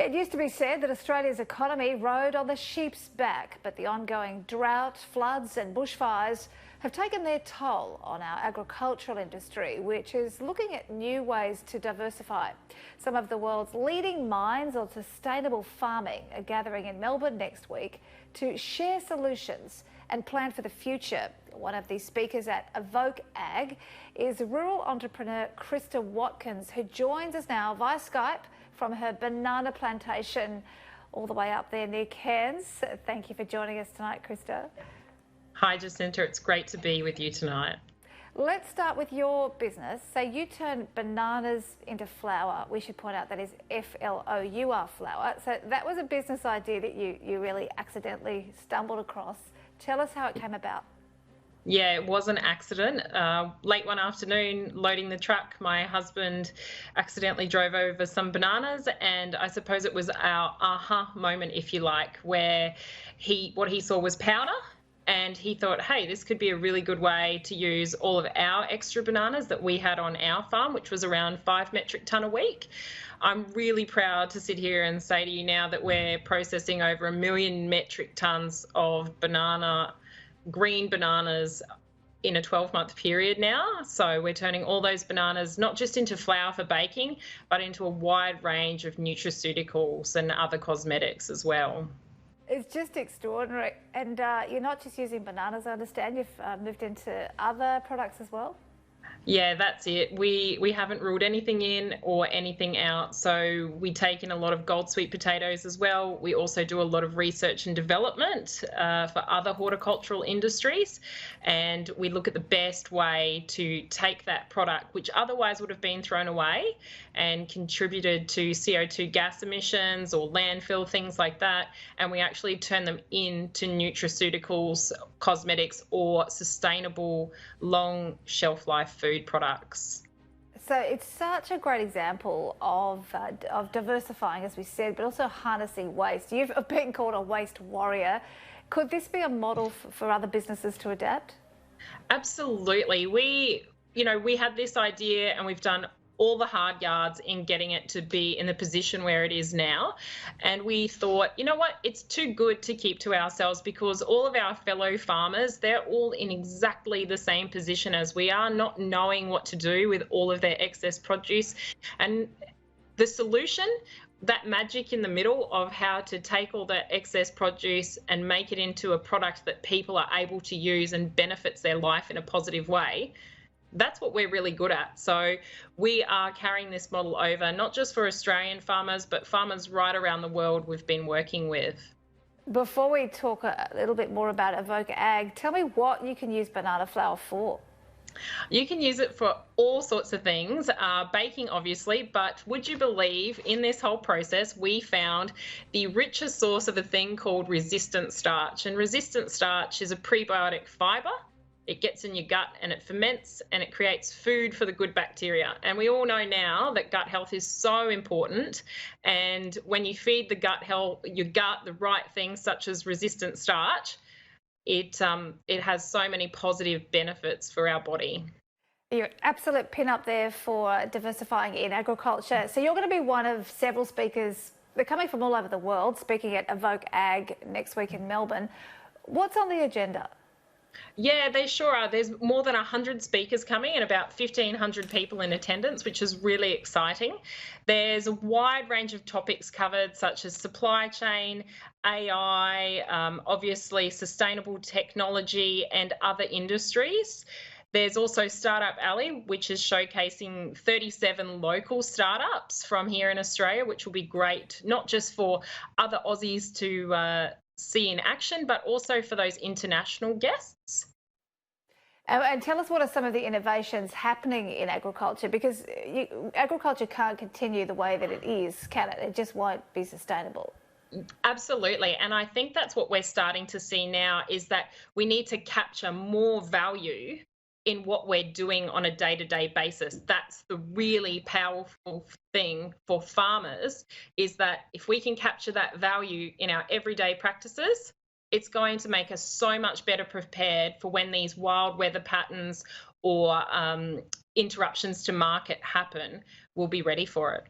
It used to be said that Australia's economy rode on the sheep's back, but the ongoing drought, floods and bushfires have taken their toll on our agricultural industry, which is looking at new ways to diversify. Some of the world's leading minds on sustainable farming are gathering in Melbourne next week to share solutions and plan for the future. One of these speakers at Evoke Ag is rural entrepreneur Krista Watkins, who joins us now via Skype from her banana plantation all the way up there near Cairns. Thank you for joining us tonight, Krista. Hi, Jacinta. It's great to be with you tonight. Let's start with your business. So you turn bananas into flour. We should point out that is Flour flour. So that was a business idea that you really accidentally stumbled across. Tell us how it came about. Yeah, it was an accident. Late one afternoon, loading the truck, my husband accidentally drove over some bananas, and I suppose it was our aha moment, if you like, where what he saw was powder. And he thought, hey, this could be a really good way to use all of our extra bananas that we had on our farm, which was around 5 metric tonne a week. I'm really proud to sit here and say to you now that we're processing over 1 million metric tonnes of green bananas in a 12-month period now. So we're turning all those bananas not just into flour for baking, but into a wide range of nutraceuticals and other cosmetics as well. It's just extraordinary. And you're not just using bananas, I understand. You've moved into other products as well? Yeah, that's it. We haven't ruled anything in or anything out. So we take in a lot of gold sweet potatoes as well. We also do a lot of research and development for other horticultural industries. And we look at the best way to take that product, which otherwise would have been thrown away and contributed to CO2 gas emissions or landfill, things like that. And we actually turn them into nutraceuticals, cosmetics, or sustainable long shelf life food products. So it's such a great example of diversifying, as we said, but also harnessing waste. You've been called a waste warrior. Could this be a model for other businesses to adapt? Absolutely. We had this idea and we've done all the hard yards in getting it to be in the position where it is now. And we thought, you know what, it's too good to keep to ourselves, because all of our fellow farmers, they're all in exactly the same position as we are, not knowing what to do with all of their excess produce. And the solution, that magic in the middle of how to take all that excess produce and make it into a product that people are able to use and benefits their life in a positive way, that's what we're really good at. So we are carrying this model over, not just for Australian farmers, but farmers right around the world we've been working with. Before we talk a little bit more about Evoke Ag, tell me what you can use banana flour for. You can use it for all sorts of things, baking obviously, but would you believe in this whole process we found the richest source of a thing called resistant starch. And resistant starch is a prebiotic fibre. It gets in your gut and it ferments and it creates food for the good bacteria. And we all know now that gut health is so important. And when you feed your gut the right things such as resistant starch, it has so many positive benefits for our body. You're an absolute pin up there for diversifying in agriculture. So you're going to be one of several speakers. They're coming from all over the world, speaking at Evoke Ag next week in Melbourne. What's on the agenda? Yeah, they sure are. There's more than 100 speakers coming and about 1,500 people in attendance, which is really exciting. There's a wide range of topics covered, such as supply chain, AI, obviously sustainable technology and other industries. There's also Startup Alley, which is showcasing 37 local startups from here in Australia, which will be great, not just for other Aussies to see in action, but also for those international guests. And tell us what are some of the innovations happening in agriculture, because agriculture can't continue the way that it is, can it? It just won't be sustainable. Absolutely. And I think that's what we're starting to see now, is that we need to capture more value in what we're doing on a day-to-day basis. That's the really powerful thing for farmers, is that if we can capture that value in our everyday practices, it's going to make us so much better prepared for when these wild weather patterns or interruptions to market happen. We'll be ready for it.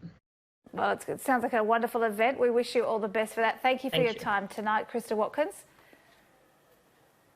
Well, it sounds like a wonderful event. We wish you all the best for that. Thank you for your time tonight, Krista Watkins.